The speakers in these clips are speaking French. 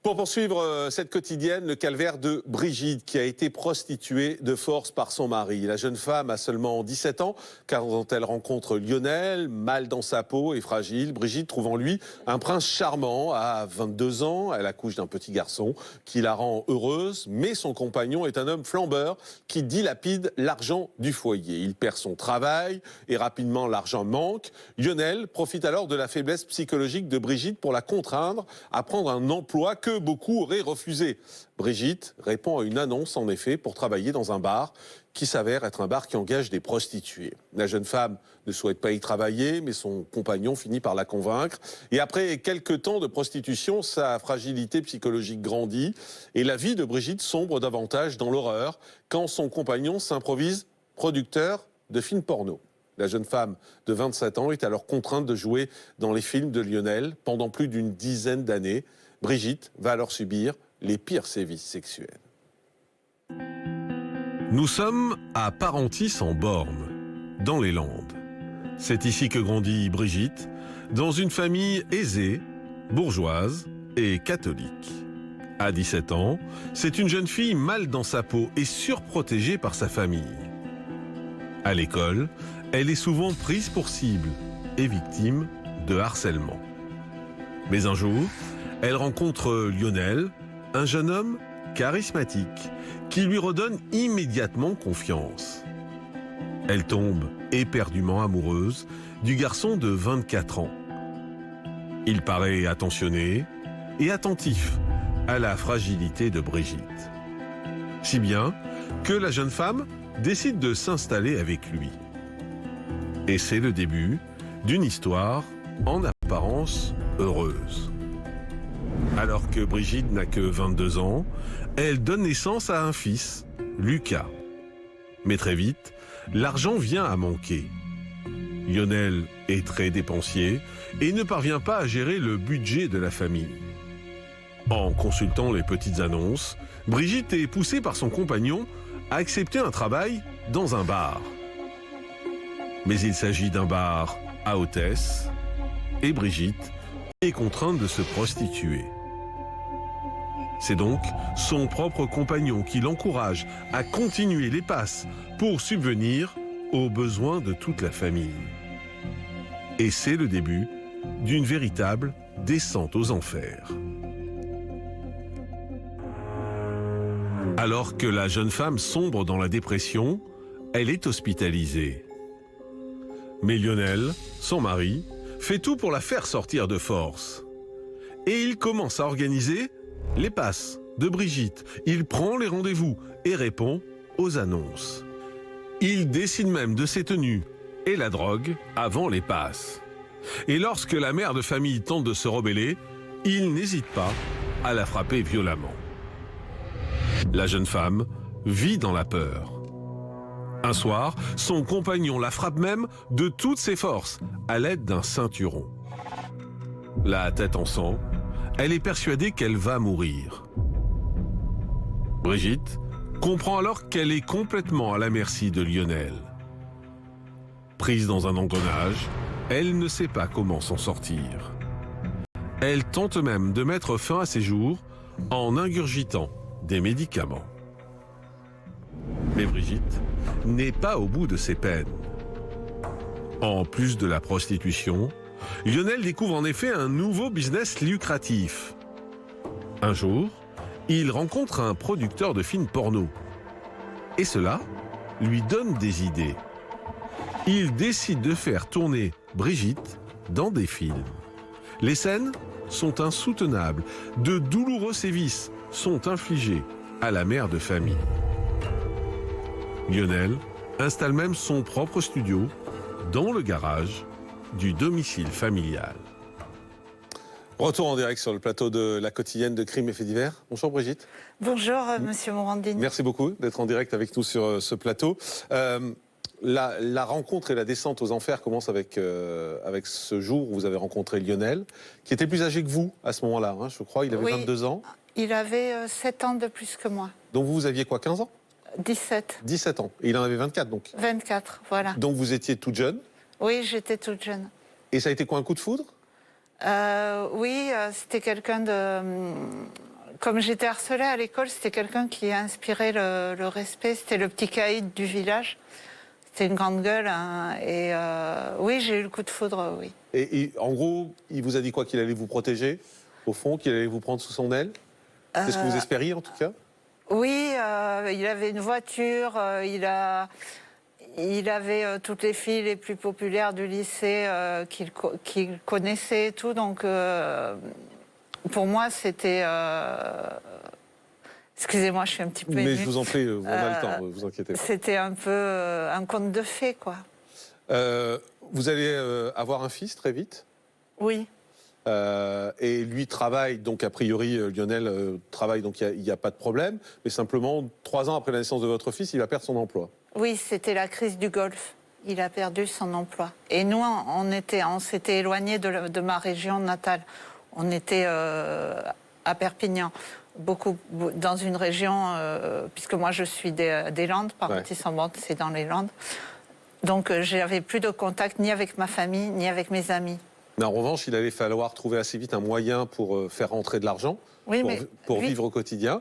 Pour poursuivre cette quotidienne, le calvaire de Brigitte, qui a été prostituée de force par son mari. La jeune femme a seulement 17 ans, quand elle rencontre Lionel, mal dans sa peau et fragile. Brigitte trouve en lui un prince charmant. À 22 ans, elle accouche d'un petit garçon qui la rend heureuse, mais son compagnon est un homme flambeur qui dilapide l'argent du foyer. Il perd son travail et rapidement l'argent manque. Lionel profite alors de la faiblesse psychologique de Brigitte pour la contraindre à prendre un emploi que beaucoup auraient refusé. Brigitte répond à une annonce, en effet, pour travailler dans un bar qui s'avère être un bar qui engage des prostituées. La jeune femme ne souhaite pas y travailler, mais son compagnon finit par la convaincre. Et après quelques temps de prostitution, sa fragilité psychologique grandit et la vie de Brigitte sombre davantage dans l'horreur quand son compagnon s'improvise producteur de films porno. La jeune femme de 27 ans est alors contrainte de jouer dans les films de Lionel pendant plus d'une dizaine d'années. Brigitte va alors subir les pires sévices sexuels. Nous sommes à Parentis en Borne, dans les Landes. C'est ici que grandit Brigitte, dans une famille aisée, bourgeoise et catholique. À 17 ans, c'est une jeune fille mal dans sa peau et surprotégée par sa famille. À l'école, elle est souvent prise pour cible et victime de harcèlement. Mais un jour, elle rencontre Lionel, un jeune homme charismatique qui lui redonne immédiatement confiance. Elle tombe éperdument amoureuse du garçon de 24 ans. Il paraît attentionné et attentif à la fragilité de Brigitte. Si bien que la jeune femme décide de s'installer avec lui. Et c'est le début d'une histoire en apparence heureuse. Alors que Brigitte n'a que 22 ans, elle donne naissance à un fils, Lucas. Mais très vite, l'argent vient à manquer. Lionel est très dépensier et ne parvient pas à gérer le budget de la famille. En consultant les petites annonces, Brigitte est poussée par son compagnon à accepter un travail dans un bar. Mais il s'agit d'un bar à hôtesse et Brigitte est contrainte de se prostituer. C'est donc son propre compagnon qui l'encourage à continuer les passes pour subvenir aux besoins de toute la famille. Et c'est le début d'une véritable descente aux enfers. Alors que la jeune femme sombre dans la dépression, elle est hospitalisée. Mais Lionel, son mari, fait tout pour la faire sortir de force. Et il commence à organiser les passes de Brigitte. Il prend les rendez-vous et répond aux annonces. Il décide même de ses tenues et la drogue avant les passes. Et lorsque la mère de famille tente de se rebeller, il n'hésite pas à la frapper violemment. La jeune femme vit dans la peur. Un soir, son compagnon la frappe même de toutes ses forces à l'aide d'un ceinturon. La tête en sang, elle est persuadée qu'elle va mourir. Brigitte comprend alors qu'elle est complètement à la merci de Lionel. Prise dans un engrenage, elle ne sait pas comment s'en sortir. Elle tente même de mettre fin à ses jours en ingurgitant des médicaments. Mais Brigitte n'est pas au bout de ses peines. En plus de la prostitution, Lionel découvre en effet un nouveau business lucratif. Un jour, il rencontre un producteur de films porno. Et cela lui donne des idées. Il décide de faire tourner Brigitte dans des films. Les scènes sont insoutenables. De douloureux sévices sont infligés à la mère de famille. Lionel installe même son propre studio dans le garage du domicile familial. Retour en direct sur le plateau de la quotidienne de Crimes et Faits divers. Bonjour Brigitte. Bonjour Monsieur Morandini. Merci beaucoup d'être en direct avec nous sur ce plateau. La rencontre et la descente aux enfers commence avec ce jour où vous avez rencontré Lionel, qui était plus âgé que vous à ce moment-là, hein, je crois. Il avait 22 ans. Il avait 7 ans de plus que moi. Donc vous aviez quoi, 15 ans? 17. 17 ans. Et il en avait 24 donc. 24, voilà. Donc vous étiez toute jeune. Oui, j'étais toute jeune. Et ça a été quoi, un coup de foudre? Oui, c'était quelqu'un de Comme j'étais harcelée à l'école, c'était quelqu'un qui a inspiré le respect. C'était le petit caïd du village. C'était une grande gueule. Hein, et oui, j'ai eu le coup de foudre, oui. Et en gros, il vous a dit quoi? Qu'il allait vous protéger, au fond, qu'il allait vous prendre sous son aile? C'est ce que vous espériez, en tout cas? Oui, il avait une voiture, il avait toutes les filles les plus populaires du lycée qu'il connaissait et tout. Donc, pour moi, c'était... Excusez-moi, je suis un petit peu Mais émue. je vous en prie, on a le temps, vous inquiétez pas. C'était un peu un conte de fées, quoi. Vous allez avoir un fils très vite. Oui. Et lui travaille, donc a priori, Lionel travaille, donc il n'y a pas de problème. Mais simplement, 3 ans après la naissance de votre fils, il va perdre son emploi. Oui, c'était la crise du Golfe. Il a perdu son emploi. Et nous, on s'était éloignés de ma région natale. On était à Perpignan, dans une région, puisque moi je suis des Landes, Parentis-en-Born, c'est dans les Landes. Donc j'avais plus de contact ni avec ma famille, ni avec mes amis. Mais en revanche, il allait falloir trouver assez vite un moyen pour faire rentrer de l'argent, oui, pour vivre au quotidien.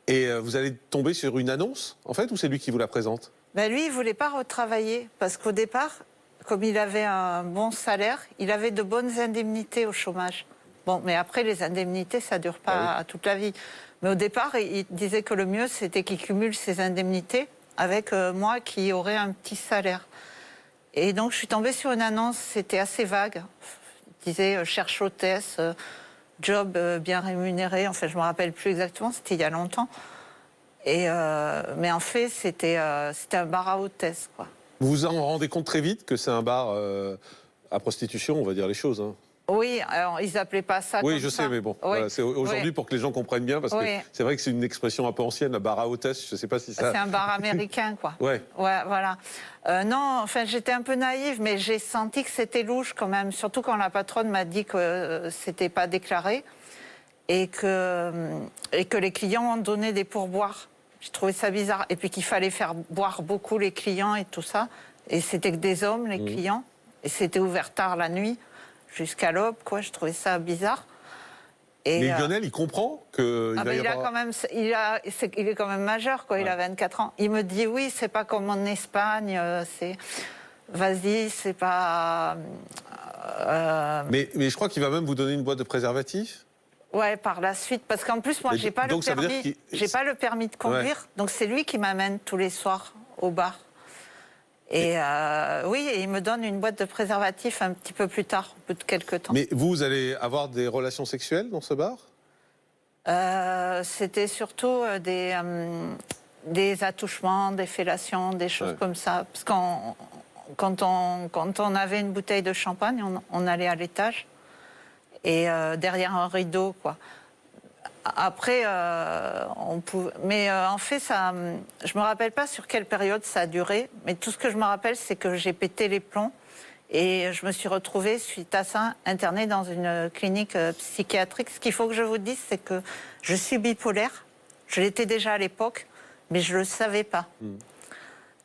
Et vous allez tomber sur une annonce, en fait, ou c'est lui qui vous la présente? Ben lui, il ne voulait pas retravailler, parce qu'au départ, comme il avait un bon salaire, il avait de bonnes indemnités au chômage. Bon, mais après, les indemnités, ça ne dure pas toute la vie. Mais au départ, il disait que le mieux, c'était qu'il cumule ses indemnités avec moi qui aurais un petit salaire. Et donc, je suis tombée sur une annonce, c'était assez vague. Il disait cherche hôtesse, job bien rémunéré. Enfin, je ne me rappelle plus exactement, c'était il y a longtemps. Mais en fait, c'était un bar à hôtesse, quoi. Vous vous en rendez compte très vite que c'est un bar à prostitution, on va dire les choses, hein. Oui, alors ils n'appelaient pas ça comme ça. Oui, je sais, mais bon, Oui. voilà, c'est aujourd'hui pour que les gens comprennent bien, parce que c'est vrai que c'est une expression un peu ancienne, la bar à hôtesse, je ne sais pas si ça... C'est un bar américain, quoi. Ouais, voilà. Non, enfin, j'étais un peu naïve, mais j'ai senti que c'était louche quand même, surtout quand la patronne m'a dit que c'était pas déclaré et que les clients ont donné des pourboires. J'ai trouvé ça bizarre. Et puis qu'il fallait faire boire beaucoup les clients et tout ça. Et c'était que des hommes, les clients. Et c'était ouvert tard la nuit, jusqu'à l'aube, quoi. Je trouvais ça bizarre. Et mais Lionel, il comprend qu'il va y avoir... il est quand même majeur, quoi. Il a 24 ans. Il me dit, oui, c'est pas comme en Espagne, c'est... Vas-y, c'est pas... Mais je crois qu'il va même vous donner une boîte de préservatifs. Ouais, par la suite, parce qu'en plus, moi, j'ai pas le permis de conduire, donc c'est lui qui m'amène tous les soirs au bar. Et oui, et il me donne une boîte de préservatifs un petit peu plus tard, au bout de quelques temps. Mais vous allez avoir des relations sexuelles dans ce bar? C'était surtout des attouchements, des fellations, des choses comme ça. Parce quand on avait une bouteille de champagne, on allait à l'étage. Et derrière un rideau, quoi. Après, on pouvait... Mais en fait, ça, je me rappelle pas sur quelle période ça a duré, mais tout ce que je me rappelle, c'est que j'ai pété les plombs et je me suis retrouvée, suite à ça, internée dans une clinique psychiatrique. Ce qu'il faut que je vous dise, c'est que je suis bipolaire. Je l'étais déjà à l'époque, mais je le savais pas.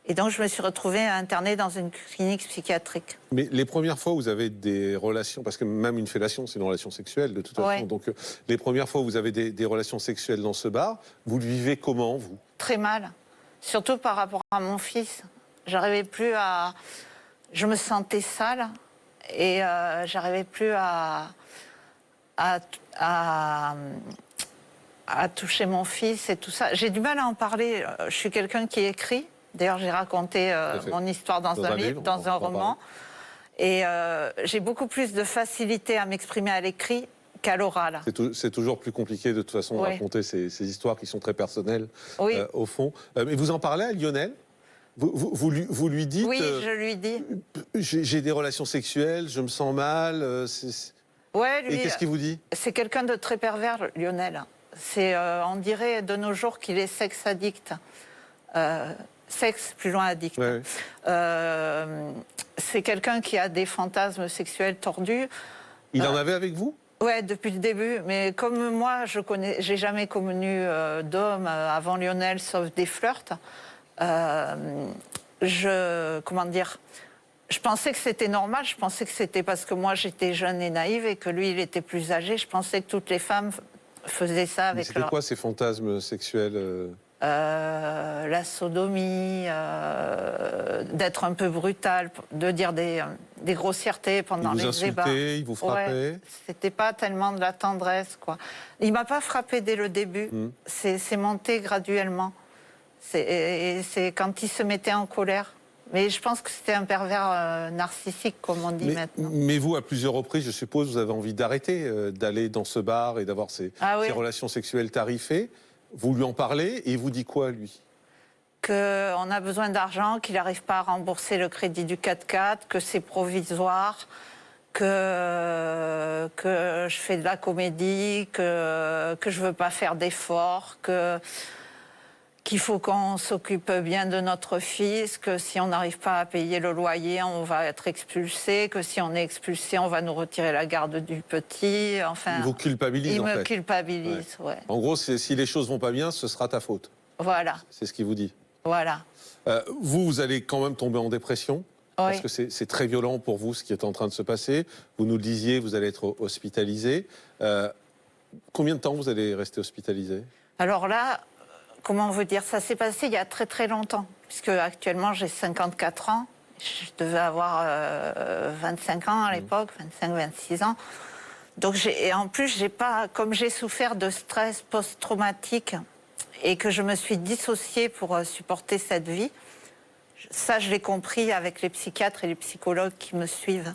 Et donc, je me suis retrouvée internée dans une clinique psychiatrique. Mais les premières fois où vous avez des relations, parce que même une fellation, c'est une relation sexuelle de toute façon, donc les premières fois où vous avez des relations sexuelles dans ce bar, vous le vivez comment, vous? Très mal, surtout par rapport à mon fils. J'arrivais plus à... Je me sentais sale et j'arrivais plus à toucher mon fils et tout ça. J'ai du mal à en parler. Je suis quelqu'un qui écrit. D'ailleurs, j'ai raconté mon histoire dans un livre, dans un roman. Et j'ai beaucoup plus de facilité à m'exprimer à l'écrit qu'à l'oral. C'est toujours plus compliqué, de toute façon, de raconter ces histoires qui sont très personnelles, au fond. Mais vous en parlez à Lionel? Vous lui dites... Oui, je lui dis. J'ai des relations sexuelles, je me sens mal. Lui, et qu'est-ce qu'il vous dit? C'est quelqu'un de très pervers, Lionel. On dirait de nos jours qu'il est sexe addict. Sexe, plus loin addict. C'est quelqu'un qui a des fantasmes sexuels tordus. Il en avait avec vous? Ouais, depuis le début. Mais comme moi, j'ai jamais connu d'homme avant Lionel, sauf des flirts. Comment dire? Je pensais que c'était normal. Je pensais que c'était parce que moi j'étais jeune et naïve et que lui il était plus âgé. Je pensais que toutes les femmes faisaient ça avec C'était quoi ces fantasmes sexuels la sodomie, d'être un peu brutal, de dire des grossièretés pendant les débats. Il vous frappait. C'était pas tellement de la tendresse, quoi. Il m'a pas frappé dès le début. C'est monté graduellement. C'est quand il se mettait en colère. Mais je pense que c'était un pervers narcissique, comme on dit maintenant. Mais vous, à plusieurs reprises, je suppose, vous avez envie d'arrêter d'aller dans ce bar et d'avoir ces relations sexuelles tarifées. Vous lui en parlez et il vous dit quoi, lui? Qu'on a besoin d'argent, qu'il n'arrive pas à rembourser le crédit du 4x4, que c'est provisoire, que je fais de la comédie, que je ne veux pas faire d'efforts, qu'il faut qu'on s'occupe bien de notre fils, que si on n'arrive pas à payer le loyer, on va être expulsé, que si on est expulsé, on va nous retirer la garde du petit. Enfin, il vous culpabilise, en fait. Il me culpabilise, ouais. En gros, si les choses vont pas bien, ce sera ta faute. Voilà. C'est ce qu'il vous dit. Voilà. Vous allez quand même tomber en dépression. Parce que c'est très violent pour vous, ce qui est en train de se passer. Vous nous le disiez, vous allez être hospitalisé. Combien de temps vous allez rester hospitalisé? Alors là, comment vous dire, ça s'est passé il y a très très longtemps, puisque actuellement j'ai 54 ans, je devais avoir 25 ans à l'époque, 25-26 ans. Donc et en plus, comme j'ai souffert de stress post-traumatique et que je me suis dissociée pour supporter cette vie, ça je l'ai compris avec les psychiatres et les psychologues qui me suivent,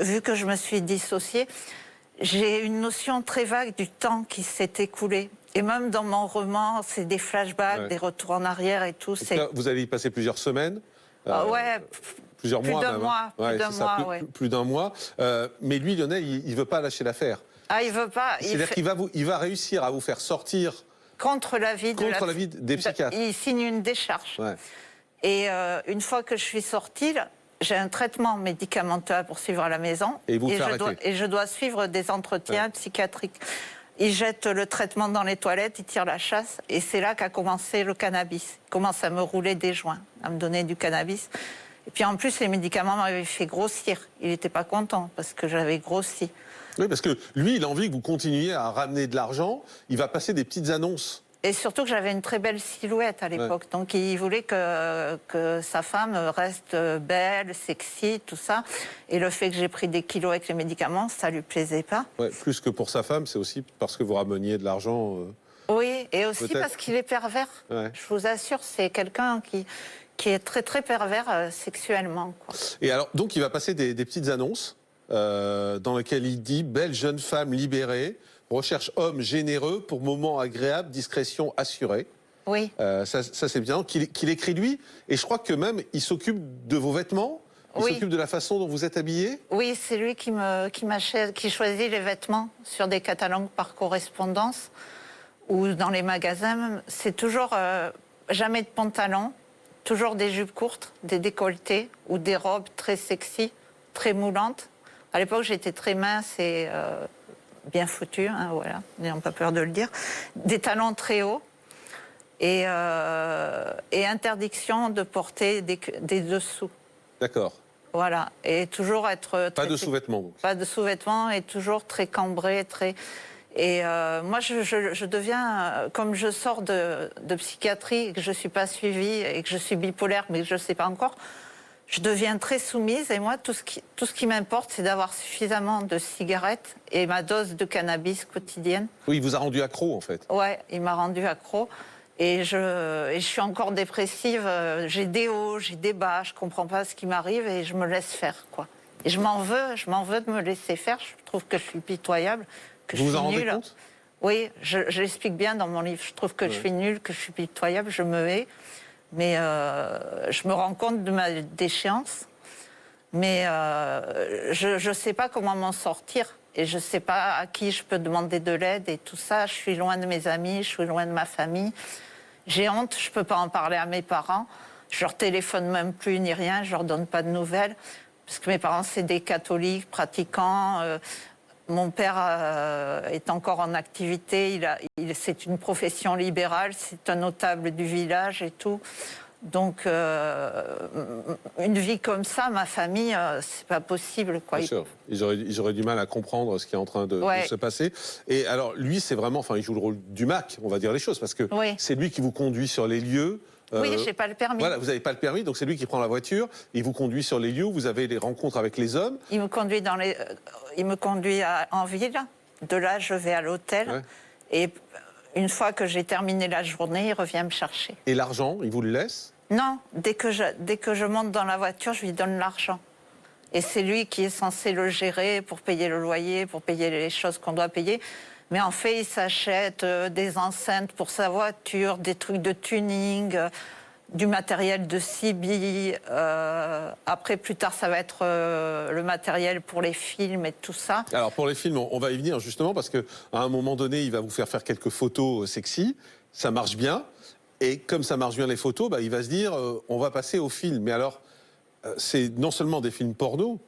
vu que je me suis dissociée, j'ai une notion très vague du temps qui s'est écoulé. Et même dans mon roman, c'est des flashbacks, des retours en arrière et tout. Vous allez y passer plusieurs semaines plusieurs plus mois d'un même. Mois, Plus d'un mois. Mais lui, Lionel, il ne veut pas lâcher l'affaire. Ah, il veut pas. C'est-à-dire qu'il va réussir à vous faire sortir contre l'avis des psychiatres. Il signe une décharge. Ouais. Et une fois que je suis sortie, j'ai un traitement médicamenteux à poursuivre à la maison. Et je dois suivre des entretiens psychiatriques. Il jette le traitement dans les toilettes, il tire la chasse. Et c'est là qu'a commencé le cannabis. Il commence à me rouler des joints, à me donner du cannabis. Et puis en plus, les médicaments m'avaient fait grossir. Il n'était pas content parce que j'avais grossi. Oui, parce que lui, il a envie que vous continuiez à ramener de l'argent. Il va passer des petites annonces. Et surtout que j'avais une très belle silhouette à l'époque. Donc il voulait que sa femme reste belle, sexy, tout ça. Et le fait que j'ai pris des kilos avec les médicaments, ça lui plaisait pas. Ouais, plus que pour sa femme, c'est aussi parce que vous rameniez de l'argent. Oui, et aussi parce qu'il est pervers. Ouais. Je vous assure, c'est quelqu'un qui est très très pervers sexuellement, quoi. Et alors, donc il va passer des petites annonces dans lesquelles il dit « Belle jeune femme libérée ». Recherche homme généreux pour moments agréables, discrétion assurée. Oui. Ça c'est bien. Qu'il écrit lui. Et je crois que même, il s'occupe de vos vêtements. Il s'occupe de la façon dont vous êtes habillé. Oui, c'est lui qui choisit les vêtements sur des catalogues par correspondance ou dans les magasins. C'est toujours jamais de pantalon, toujours des jupes courtes, des décolletés ou des robes très sexy, très moulantes. À l'époque, j'étais très mince et bien foutu, hein, voilà, n'ayons pas peur de le dire, des talons très hauts et interdiction de porter des dessous. D'accord. Voilà, et toujours être... Pas de sous-vêtements. Pas de sous-vêtements et toujours très cambré, très... Et moi, je deviens, comme je sors de psychiatrie, et que je ne suis pas suivie et que je suis bipolaire, mais que je ne sais pas encore, je deviens très soumise et moi, tout ce qui m'importe, c'est d'avoir suffisamment de cigarettes et ma dose de cannabis quotidienne. Oui, il vous a rendu accro, en fait. Ouais, il m'a rendu accro. Et je suis encore dépressive. J'ai des hauts, j'ai des bas, je comprends pas ce qui m'arrive et je me laisse faire, quoi. Et je m'en veux de me laisser faire. Je trouve que je suis pitoyable, que vous je vous en suis rendez nulle. compte? Oui, je l'explique bien dans mon livre. Je trouve que je suis nulle, que je suis pitoyable, je me hais. Mais je me rends compte de ma déchéance. Mais je ne sais pas comment m'en sortir. Et je ne sais pas à qui je peux demander de l'aide et tout ça. Je suis loin de mes amis, je suis loin de ma famille. J'ai honte, je ne peux pas en parler à mes parents. Je leur téléphone même plus ni rien, je ne leur donne pas de nouvelles. Parce que mes parents, c'est des catholiques pratiquants. Mon père est encore en activité, c'est une profession libérale, c'est un notable du village et tout. Donc, une vie comme ça, ma famille, c'est pas possible, quoi. Bien sûr, ils auraient du mal à comprendre ce qui est en train de se passer. Et alors, lui, c'est vraiment, enfin, il joue le rôle du Mac, on va dire les choses, parce que c'est lui qui vous conduit sur les lieux. Oui, j'ai pas le permis. Voilà, vous n'avez pas le permis, donc c'est lui qui prend la voiture, il vous conduit sur les lieux, vous avez les rencontres avec les hommes. Il me conduit en ville. De là, je vais à l'hôtel. Ouais. Et une fois que j'ai terminé la journée, il revient me chercher. Et l'argent, il vous le laisse? Non, dès que je monte dans la voiture, je lui donne l'argent. Et c'est lui qui est censé le gérer pour payer le loyer, pour payer les choses qu'on doit payer. Mais en fait, il s'achète des enceintes pour sa voiture, des trucs de tuning, du matériel de CB. Après, plus tard, ça va être le matériel pour les films et tout ça. Alors, pour les films, on va y venir justement, parce qu'à un moment donné, il va vous faire quelques photos sexy. Ça marche bien. Et comme ça marche bien les photos, il va se dire, on va passer au film. Mais alors, c'est non seulement des films porno,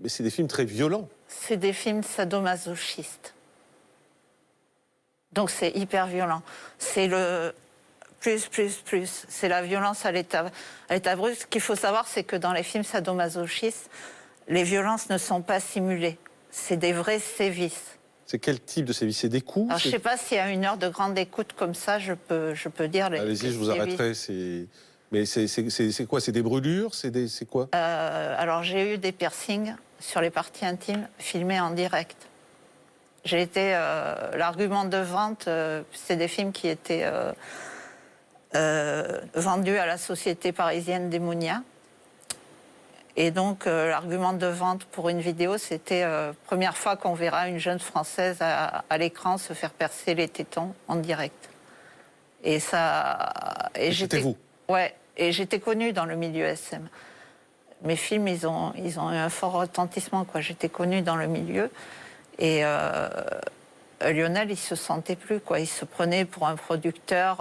mais c'est des films très violents. C'est des films sadomasochistes. Donc c'est hyper violent. C'est le plus. C'est la violence à l'état brut. Ce qu'il faut savoir, c'est que dans les films sadomasochistes, les violences ne sont pas simulées. C'est des vrais sévices. C'est quel type de sévices? C'est des coups? Alors, je ne sais pas si à une heure de grande écoute comme ça, je peux dire les Allez-y, je vous arrêterai. Mais c'est quoi? C'est des brûlures? C'est quoi? Alors j'ai eu des piercings sur les parties intimes filmés en direct. J'ai été l'argument de vente, c'est des films qui étaient vendus à la Société parisienne d'Hémonia. Et donc l'argument de vente pour une vidéo, c'était première fois qu'on verra une jeune Française à l'écran se faire percer les tétons en direct. Et ça. Et c'était vous? Ouais. Et j'étais connue dans le milieu SM. Mes films, ils ont eu un fort retentissement, quoi. J'étais connue dans le milieu. Et Lionel, il se sentait plus, quoi. Il se prenait pour un producteur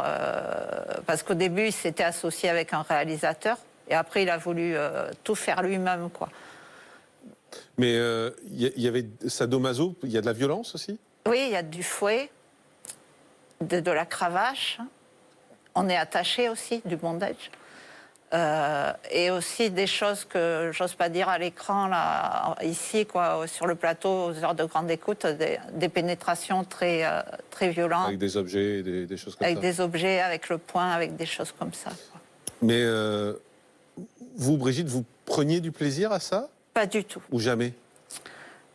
parce qu'au début, il s'était associé avec un réalisateur et après, il a voulu tout faire lui-même, quoi. Mais il y avait sadomaso, il y a de la violence aussi? Oui, il y a du fouet, de la cravache. On est attaché aussi, du bondage. Et aussi des choses que j'ose pas dire à l'écran, là, ici, quoi, sur le plateau, aux heures de grande écoute, des pénétrations très violentes. Avec des objets, des choses comme ça. Avec des objets, avec le poing, avec des choses comme ça, quoi. Mais vous, Brigitte, vous preniez du plaisir à ça? Pas du tout. Ou jamais?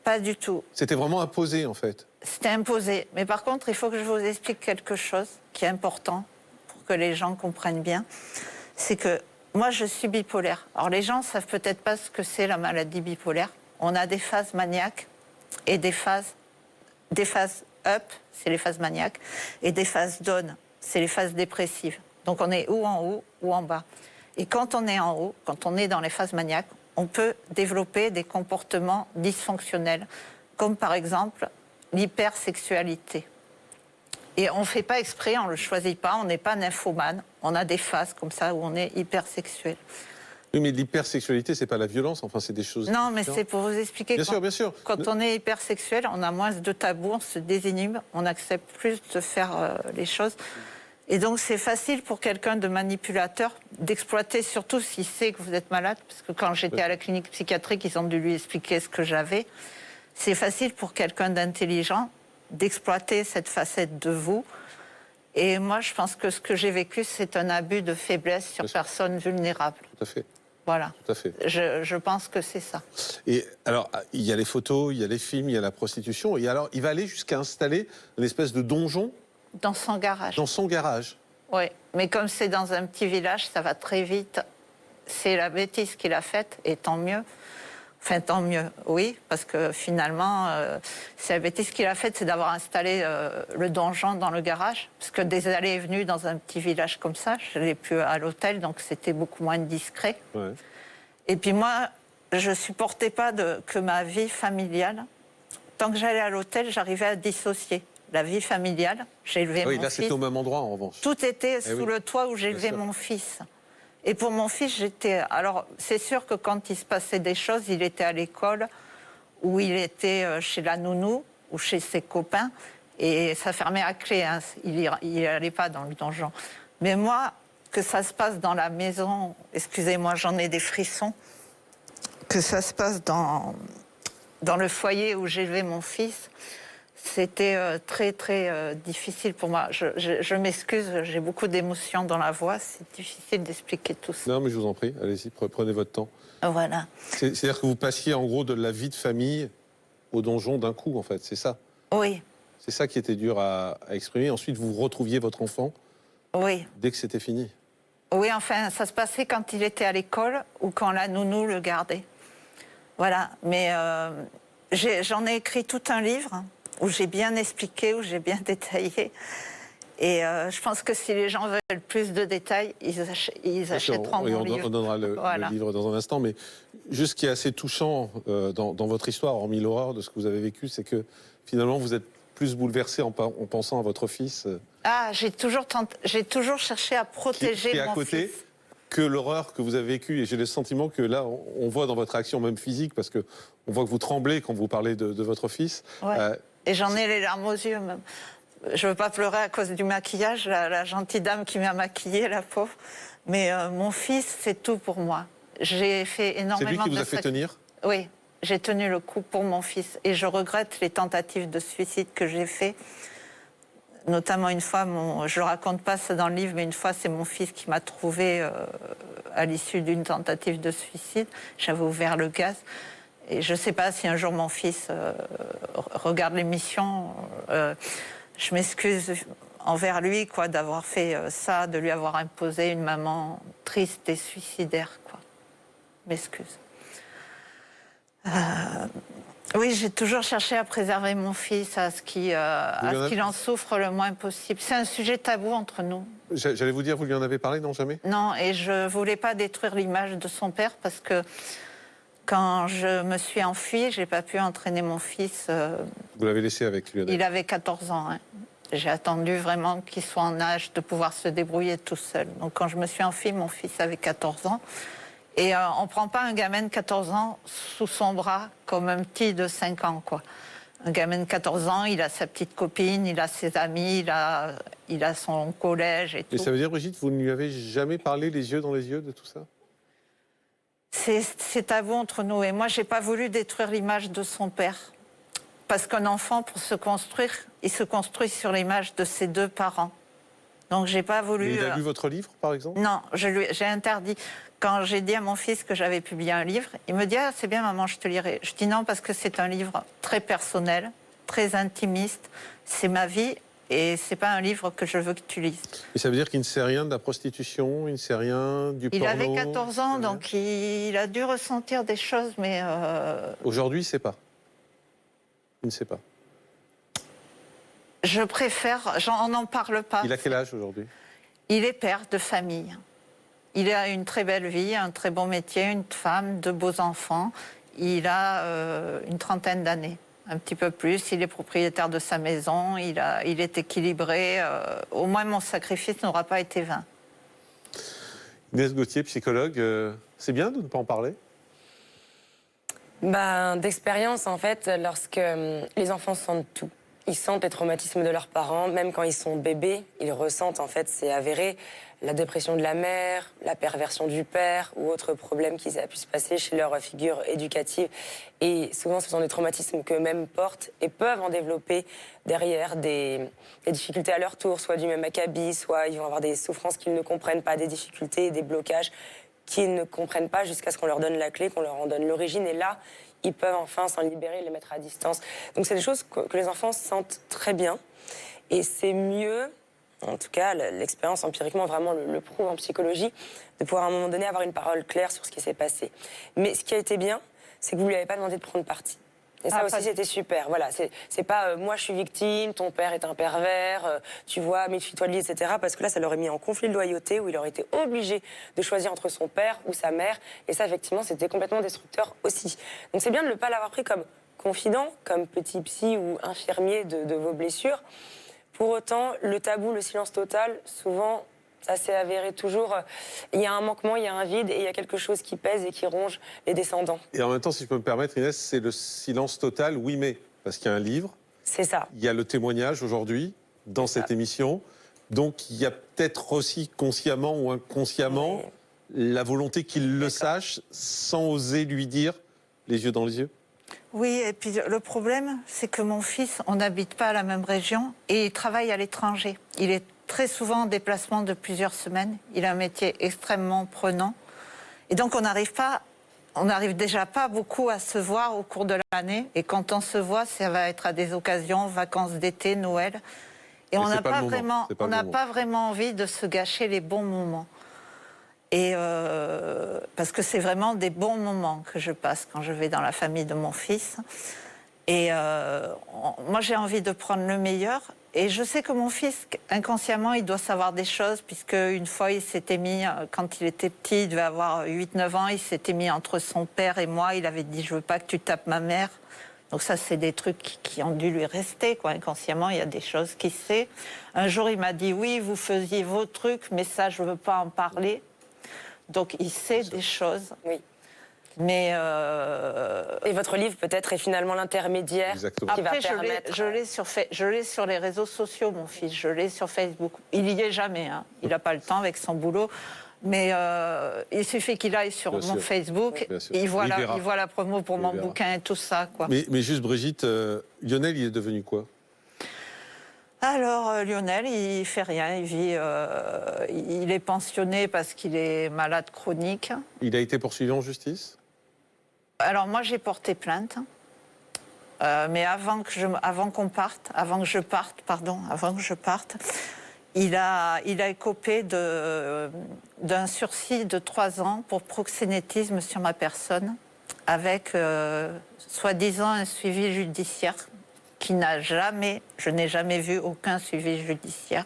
Pas du tout. C'était vraiment imposé, en fait? C'était imposé. Mais par contre, il faut que je vous explique quelque chose qui est important pour que les gens comprennent bien. C'est que moi, je suis bipolaire. Alors, les gens ne savent peut-être pas ce que c'est la maladie bipolaire. On a des phases maniaques et des phases up, c'est les phases maniaques, et des phases down, c'est les phases dépressives. Donc, on est ou en haut ou en bas. Et quand on est en haut, quand on est dans les phases maniaques, on peut développer des comportements dysfonctionnels, comme par exemple l'hypersexualité. Et on ne fait pas exprès, on ne le choisit pas, on n'est pas nymphomane. On a des phases comme ça où on est hypersexuel. Oui, mais l'hypersexualité, c'est pas la violence, enfin, c'est des choses... Non, mais c'est pour vous expliquer. Bien sûr, bien sûr. Quand on est hypersexuel, on a moins de tabous, on se désinhibe, on accepte plus de faire les choses. Et donc, c'est facile pour quelqu'un de manipulateur d'exploiter, surtout s'il sait que vous êtes malade, parce que quand j'étais à la clinique psychiatrique, ils ont dû lui expliquer ce que j'avais. C'est facile pour quelqu'un d'intelligent d'exploiter cette facette de vous. Et moi, je pense que ce que j'ai vécu, c'est un abus de faiblesse sur personnes vulnérables. Tout à fait. Voilà. Tout à fait. Je pense que c'est ça. Et alors, il y a les photos, il y a les films, il y a la prostitution. Et alors, il va aller jusqu'à installer une espèce de donjon. Dans son garage. Dans son garage. Oui, mais comme c'est dans un petit village, ça va très vite. C'est la bêtise qu'il a faite, et tant mieux. Enfin, tant mieux, oui, parce que finalement, c'est la bêtise qu'il a faite, c'est d'avoir installé le donjon dans le garage. Parce que des allées et venues dans un petit village comme ça, je l'ai pu à l'hôtel, donc c'était beaucoup moins discret. Ouais. Et puis moi, je supportais pas que ma vie familiale, tant que j'allais à l'hôtel, j'arrivais à dissocier. La vie familiale, j'ai élevé mon fils. Oui, là, c'était au même endroit, en revanche. Tout était sous le toit où j'ai élevé mon fils. Et pour mon fils, j'étais... Alors, c'est sûr que quand il se passait des choses, il était à l'école, ou il était chez la nounou, ou chez ses copains, et ça fermait à clé, hein. Il n'allait pas dans le donjon. Mais moi, que ça se passe dans la maison, excusez-moi, j'en ai des frissons, que ça se passe dans le foyer où j'élevais mon fils, c'était très, très difficile pour moi. Je m'excuse, j'ai beaucoup d'émotions dans la voix, c'est difficile d'expliquer tout ça. Non, mais je vous en prie, allez-y, prenez votre temps. Voilà. C'est-à-dire que vous passiez en gros de la vie de famille au donjon d'un coup, en fait, c'est ça? Oui. C'est ça qui était dur à exprimer. Ensuite, vous retrouviez votre enfant Oui. dès que c'était fini. Oui, enfin, ça se passait quand il était à l'école ou quand la nounou le gardait. Voilà, mais j'en ai écrit tout un livre où j'ai bien expliqué, où j'ai bien détaillé. Et je pense que si les gens veulent plus de détails, ils achèteront mon livre. On donnera le livre dans un instant, mais juste ce qui est assez touchant dans votre histoire, hormis l'horreur de ce que vous avez vécu, c'est que finalement vous êtes plus bouleversé en pensant à votre fils. Ah, j'ai toujours cherché à protéger qui est à mon côté, fils. Que l'horreur que vous avez vécue. Et j'ai le sentiment que là, on voit dans votre action même physique, parce que on voit que vous tremblez quand vous parlez de votre fils. Ouais. Et j'en ai les larmes aux yeux même. Je ne veux pas pleurer à cause du maquillage, la gentille dame qui m'a maquillée, la pauvre. Mais mon fils, c'est tout pour moi. J'ai fait énormément de... C'est lui qui vous a fait tenir? Oui, j'ai tenu le coup pour mon fils. Et je regrette les tentatives de suicide que j'ai fait. Notamment une fois, je ne raconte pas ça dans le livre, mais une fois, c'est mon fils qui m'a trouvé à l'issue d'une tentative de suicide. J'avais ouvert le gaz. Et je ne sais pas si un jour mon fils regarde l'émission... je m'excuse envers lui, quoi, d'avoir fait ça, de lui avoir imposé une maman triste et suicidaire, quoi. Je m'excuse. Oui, j'ai toujours cherché à préserver mon fils, à ce qu'il en souffre le moins possible. C'est un sujet tabou entre nous. J'allais vous dire, vous lui en avez parlé, non, jamais? Non, et je voulais pas détruire l'image de son père, parce que quand je me suis enfuie, j'ai pas pu entraîner mon fils. Vous l'avez laissé avec Lionel? Il avait 14 ans. Hein. J'ai attendu vraiment qu'il soit en âge de pouvoir se débrouiller tout seul. Donc quand je me suis enfuie, mon fils avait 14 ans. Et on ne prend pas un gamin de 14 ans sous son bras comme un petit de 5 ans, quoi. Un gamin de 14 ans, il a sa petite copine, il a ses amis, il a son collège et tout. Et ça veut dire, Brigitte, vous ne lui avez jamais parlé les yeux dans les yeux de tout ça? C'est tabou entre nous. Et moi, je n'ai pas voulu détruire l'image de son père. Parce qu'un enfant, pour se construire, il se construit sur l'image de ses deux parents. Donc, j'ai pas voulu... Mais il a lu votre livre, par exemple? Non, j'ai interdit. Quand j'ai dit à mon fils que j'avais publié un livre, il me dit « Ah, c'est bien, maman, je te lirai ». Je dis non, parce que c'est un livre très personnel, très intimiste. C'est ma vie et c'est pas un livre que je veux que tu lises. Et ça veut dire qu'il ne sait rien de la prostitution, il ne sait rien du porno? Il avait 14 ans, donc il a dû ressentir des choses, mais... Aujourd'hui, il ne sait pas. Il ne sait pas. Je préfère... on n'en parle pas. Il a quel âge aujourd'hui? Il est père de famille. Il a une très belle vie, un très bon métier, une femme, de beaux enfants. Il a une trentaine d'années, un petit peu plus. Il est propriétaire de sa maison, il est équilibré. Au moins, mon sacrifice n'aura pas été vain. Inès Gauthier, psychologue, c'est bien de ne pas en parler? D'expérience, en fait, lorsque les enfants sentent tout. Ils sentent les traumatismes de leurs parents, même quand ils sont bébés, ils ressentent, en fait, c'est avéré, la dépression de la mère, la perversion du père ou autre problème qui a pu se passer chez leur figure éducative. Et souvent, ce sont des traumatismes qu'eux-mêmes portent et peuvent en développer derrière des difficultés à leur tour, soit du même acabit, soit ils vont avoir des souffrances qu'ils ne comprennent pas, des difficultés, des blocages qu'ils ne comprennent pas jusqu'à ce qu'on leur donne la clé, qu'on leur en donne l'origine. Et là, ils peuvent enfin s'en libérer et les mettre à distance. Donc c'est des choses que les enfants sentent très bien. Et c'est mieux, en tout cas l'expérience empiriquement vraiment le prouve en psychologie, de pouvoir à un moment donné avoir une parole claire sur ce qui s'est passé. Mais ce qui a été bien, c'est que vous ne lui avez pas demandé de prendre parti. Et ça aussi, c'était super. Voilà, c'est pas moi je suis victime, ton père est un pervers, tu vois, méfie-toi de lui, etc. Parce que là, ça l'aurait mis en conflit de loyauté où il aurait été obligé de choisir entre son père ou sa mère. Et ça, effectivement, c'était complètement destructeur aussi. Donc c'est bien de ne pas l'avoir pris comme confident, comme petit psy ou infirmier de vos blessures. Pour autant, le tabou, le silence total, souvent... Ça s'est avéré toujours, il y a un manquement, il y a un vide et il y a quelque chose qui pèse et qui ronge les descendants. Et en même temps, si je peux me permettre, Inès, c'est le silence total, oui mais, parce qu'il y a un livre. C'est ça. Il y a le témoignage aujourd'hui, dans cette émission. Donc il y a peut-être aussi consciemment ou inconsciemment la volonté qu'il le sache sans oser lui dire les yeux dans les yeux. Oui, et puis le problème, c'est que mon fils, on n'habite pas à la même région et il travaille à l'étranger. Il est très souvent en déplacement de plusieurs semaines. Il a un métier extrêmement prenant. Et donc on n'arrive déjà pas beaucoup à se voir au cours de l'année. Et quand on se voit, ça va être à des occasions, vacances d'été, Noël. Et on n'a pas vraiment envie de se gâcher les bons moments. Et parce que c'est vraiment des bons moments que je passe quand je vais dans la famille de mon fils. Et moi, j'ai envie de prendre le meilleur. Et je sais que mon fils, inconsciemment, il doit savoir des choses, puisque une fois, il s'était mis, quand il était petit, il devait avoir 8-9 ans, il s'était mis entre son père et moi. Il avait dit « je veux pas que tu tapes ma mère ». Donc ça, c'est des trucs qui ont dû lui rester, quoi. Inconsciemment, il y a des choses qu'il sait. Un jour, il m'a dit « oui, vous faisiez vos trucs, mais ça, je veux pas en parler ». Donc il sait des choses. Oui. Mais et votre livre peut-être est finalement l'intermédiaire qui va après, permettre... je l'ai sur les réseaux sociaux, mon fils. Je l'ai sur Facebook. Il y est jamais. Hein. Il n'a pas le temps avec son boulot. Mais il suffit qu'il aille sur mon Facebook. Et il voit la promo pour mon bouquin et tout ça, quoi. Mais juste, Brigitte, Lionel, il est devenu quoi? Alors, Lionel, il fait rien. Il vit. Il est pensionné parce qu'il est malade chronique. Il a été poursuivi en justice? Alors moi, j'ai porté plainte. Mais avant que je parte, il a écopé d'un sursis de 3 ans pour proxénétisme sur ma personne, avec soi-disant un suivi judiciaire je n'ai jamais vu aucun suivi judiciaire.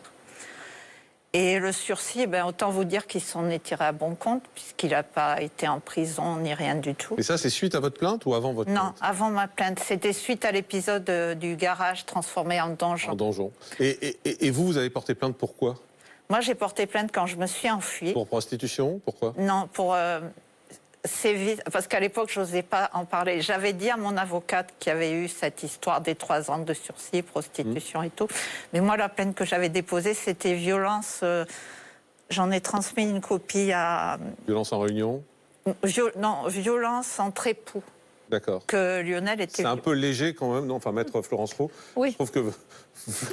Et le sursis, autant vous dire qu'il s'en est tiré à bon compte, puisqu'il n'a pas été en prison ni rien du tout. Et ça, c'est suite à votre plainte ou avant votre plainte? Non, avant ma plainte. C'était suite à l'épisode du garage transformé en donjon. En donjon. Et vous avez porté plainte pour quoi? Moi, j'ai porté plainte quand je me suis enfuie. Pour prostitution? Pourquoi? Non, pour... parce qu'à l'époque, je n'osais pas en parler. J'avais dit à mon avocate qu'il y avait eu cette histoire des 3 ans de sursis, prostitution et tout. Mais moi, la plainte que j'avais déposée, c'était violence. J'en ai transmis une copie à... Violence en réunion? Non, violence entre époux. D'accord. Que Lionel était... C'est un peu léger quand même, non? Enfin, maître Florence Roux. Oui. Je trouve que...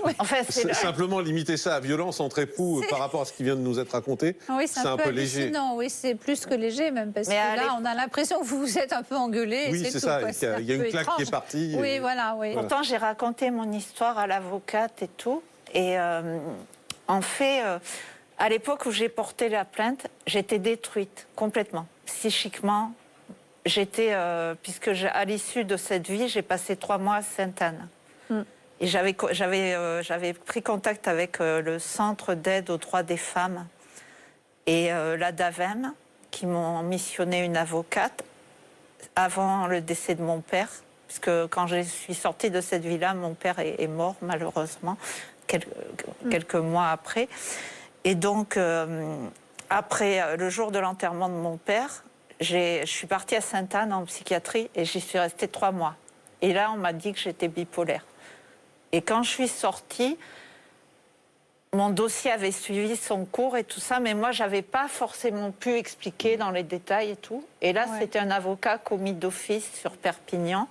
Oui. Enfin, simplement limiter ça à violence entre époux par rapport à ce qui vient de nous être raconté, oui, c'est un peu léger. Non, oui, c'est plus que léger même, parce que là, on a l'impression que vous vous êtes un peu engueulé. Oui, c'est ça, il y a une claque qui est partie. Oui, voilà, oui. Pourtant, j'ai raconté mon histoire à l'avocate et tout. Et en fait, à l'époque où j'ai porté la plainte, j'étais détruite complètement, psychiquement. Puisque à l'issue de cette vie, j'ai passé 3 mois à Sainte-Anne. Et j'avais pris contact avec le Centre d'aide aux droits des femmes et la DAVEM, qui m'ont missionné une avocate avant le décès de mon père. Puisque quand je suis sortie de cette vie-là, mon père est mort, malheureusement, quelques mois après. Et donc, après le jour de l'enterrement de mon père, je suis partie à Sainte-Anne en psychiatrie et j'y suis restée 3 mois. Et là, on m'a dit que j'étais bipolaire. Et quand je suis sortie, mon dossier avait suivi son cours et tout ça, mais moi, je n'avais pas forcément pu expliquer dans les détails et tout. Et là, c'était un avocat commis d'office sur Perpignan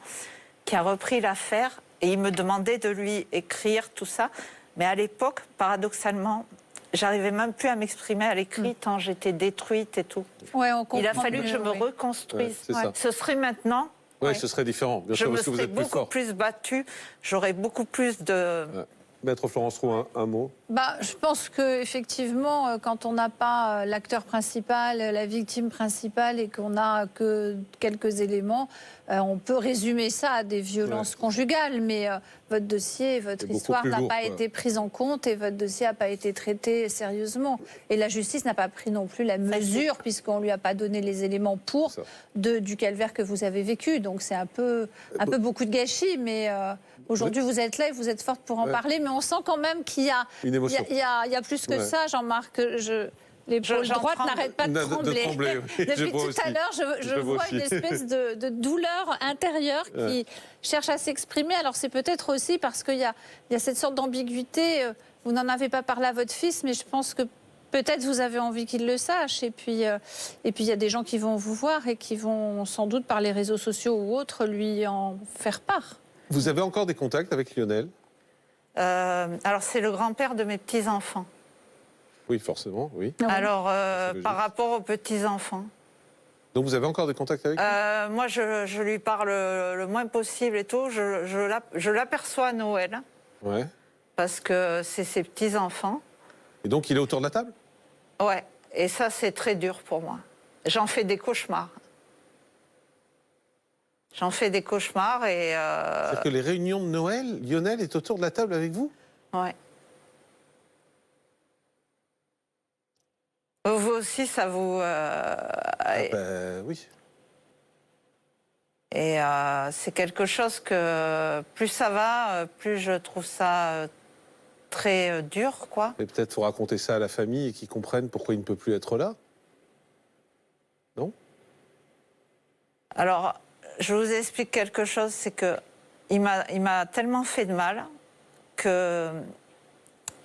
qui a repris l'affaire et il me demandait de lui écrire tout ça. Mais à l'époque, paradoxalement, j'arrivais même plus à m'exprimer à l'écrit tant j'étais détruite et tout. Ouais, on comprend. Il a fallu que je me reconstruise. Ce serait maintenant... Oui, ce serait différent, bien sûr, parce que vous êtes plus fort. Je me serais beaucoup plus battue, j'aurais beaucoup plus de... Maître Florence Roux, un mot? Je pense qu'effectivement, quand on n'a pas l'acteur principal, la victime principale et qu'on n'a que quelques éléments, on peut résumer ça à des violences conjugales, mais votre dossier, votre histoire n'a pas été prise en compte et votre dossier n'a pas été traité sérieusement. Et la justice n'a pas pris non plus la mesure, puisqu'on ne lui a pas donné les éléments pour du calvaire que vous avez vécu. Donc c'est un peu beaucoup de gâchis, mais... Aujourd'hui, vous êtes là et vous êtes forte pour en parler, mais on sent quand même qu'il y a, il y a plus que ça, Jean-Marc. L'épaule droite n'arrête pas de trembler. Depuis tout à l'heure, je vois une espèce de douleur intérieure qui cherche à s'exprimer. Alors c'est peut-être aussi parce qu'il y a cette sorte d'ambiguïté. vous n'en avez pas parlé à votre fils, mais je pense que peut-être vous avez envie qu'il le sache. Et puis, il y a des gens qui vont vous voir et qui vont sans doute par les réseaux sociaux ou autres lui en faire part. Vous avez encore des contacts avec Lionel? Alors, c'est le grand-père de mes petits-enfants. Oui, forcément, oui. Alors, logique. par rapport aux petits-enfants, Donc vous avez encore des contacts avec lui? moi, je lui parle le moins possible et tout. Je l'aperçois à Noël, Ouais. parce que c'est ses petits-enfants. Et donc il est autour de la table? Ouais, et ça, c'est très dur pour moi. J'en fais des cauchemars. J'en fais des cauchemars et... C'est-à-dire que les réunions de Noël, Lionel est autour de la table avec vous? Ouais. Vous aussi, ça vous... Oui. Et c'est quelque chose que plus ça va, plus je trouve ça très dur, quoi. Mais peut-être faut raconter ça à la famille et qu'ils comprennent pourquoi il ne peut plus être là. Non? Alors, je vous explique quelque chose, c'est que il m'a tellement fait de mal que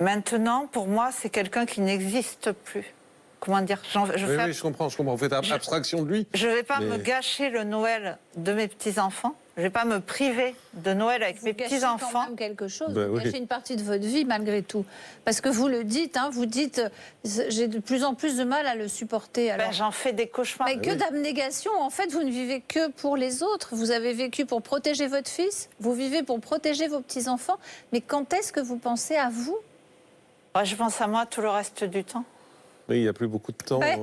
maintenant, pour moi, c'est quelqu'un qui n'existe plus. Comment dire? Oui, je comprends. Vous faites abstraction de lui. Je ne vais pas Mais- me gâcher le Noël de mes petits-enfants. Je ne vais pas me priver de Noël avec mes Vous gâchez quand petits-enfants. même quelque chose, Ben vous oui. gâchez une partie de votre vie malgré tout. Parce que vous le dites, hein, vous dites, j'ai de plus en plus de mal à le supporter. Alors, Ben, j'en fais des cauchemars. mais que d'abnégation, en fait, vous ne vivez que pour les autres. Vous avez vécu pour protéger votre fils, vous vivez pour protéger vos petits-enfants. Mais quand est-ce que vous pensez à vous? Ouais, je pense à moi tout le reste du temps. Mais il n'y a plus beaucoup de temps. Ouais.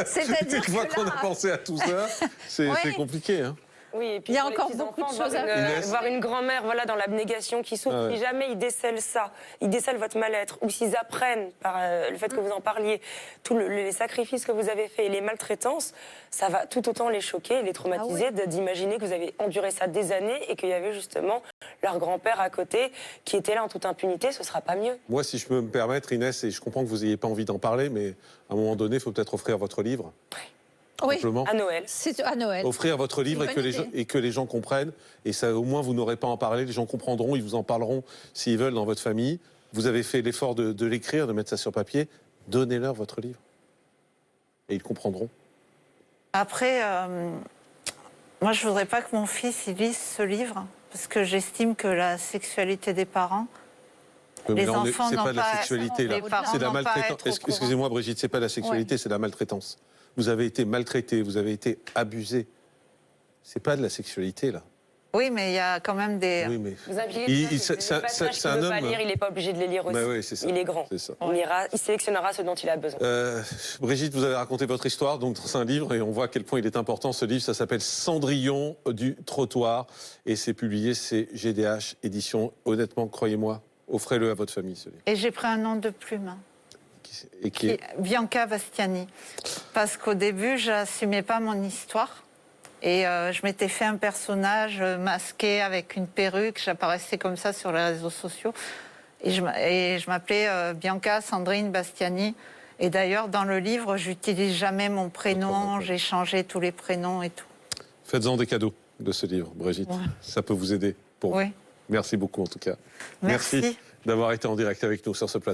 C'est-à-dire Une fois que qu'on là- a pensé à tout ça, c'est Ouais. c'est compliqué. Hein. Oui, et puis Il y a pour les encore petits-enfants, beaucoup de voir choses à une- faire. voir une grand-mère voilà, dans l'abnégation qui souffre, Ah ouais. si jamais ils décèlent ça, ils décèlent votre mal-être, ou s'ils apprennent par le fait que vous en parliez, tous les sacrifices que vous avez faits et les maltraitances, ça va tout autant les choquer, les traumatiser, d'imaginer que vous avez enduré ça des années et qu'il y avait justement leur grand-père à côté qui était là en toute impunité, ce sera pas mieux. Moi, si je peux me permettre, Inès, et je comprends que vous n'ayez pas envie d'en parler, mais à un moment donné, il faut peut-être offrir votre livre. Oui, Simplement. À Noël. c'est à Noël. Offrir votre livre C'est une bonne idée. et que les gens comprennent. Et ça, au moins, vous n'aurez pas à en parler. Les gens comprendront, ils vous en parleront s'ils veulent dans votre famille. Vous avez fait l'effort de l'écrire, de mettre ça sur papier. Donnez-leur votre livre. Et ils comprendront. Après, moi, je voudrais pas que mon fils il lise ce livre, parce que j'estime que la sexualité des parents, Mais les là, enfants c'est n'ont pas de la pas- sexualité, là. les parents C'est de la n'ont pas à maltraitance. être au courant. Excusez-moi, Brigitte, c'est pas de la sexualité, c'est de la maltraitance. Vous avez été maltraité, vous avez été abusé. C'est pas de la sexualité, là. oui, mais il y a quand même des... Oui, mais... Vous inquiétez Il- pas, il- c'est c'est- des passages c'est qu'il un veut pas homme. lire, il n'est pas obligé de les lire aussi. Bah oui, c'est ça. Il est grand. C'est ça. Il sélectionnera ce dont il a besoin. Brigitte, vous avez raconté votre histoire, donc c'est un livre et on voit à quel point il est important. Ce livre, ça s'appelle Cendrillon du trottoir et c'est publié, c'est GDH édition. Honnêtement, croyez-moi, offrez-le à votre famille, ce livre. Et j'ai pris un nom de plume, Et qui est... Bianca Bastiani. Parce qu'au début, je n'assumais pas mon histoire. Et je m'étais fait un personnage masqué avec une perruque. J'apparaissais comme ça sur les réseaux sociaux. Et je m'appelais Bianca Sandrine Bastiani. Et d'ailleurs, dans le livre, j'utilise jamais mon prénom. J'ai changé tous les prénoms et tout. Faites-en des cadeaux de ce livre, Brigitte. Ouais. Ça peut vous aider. Pour vous. Oui. Merci beaucoup, en tout cas. Merci. D'avoir été en direct avec nous sur ce plateau.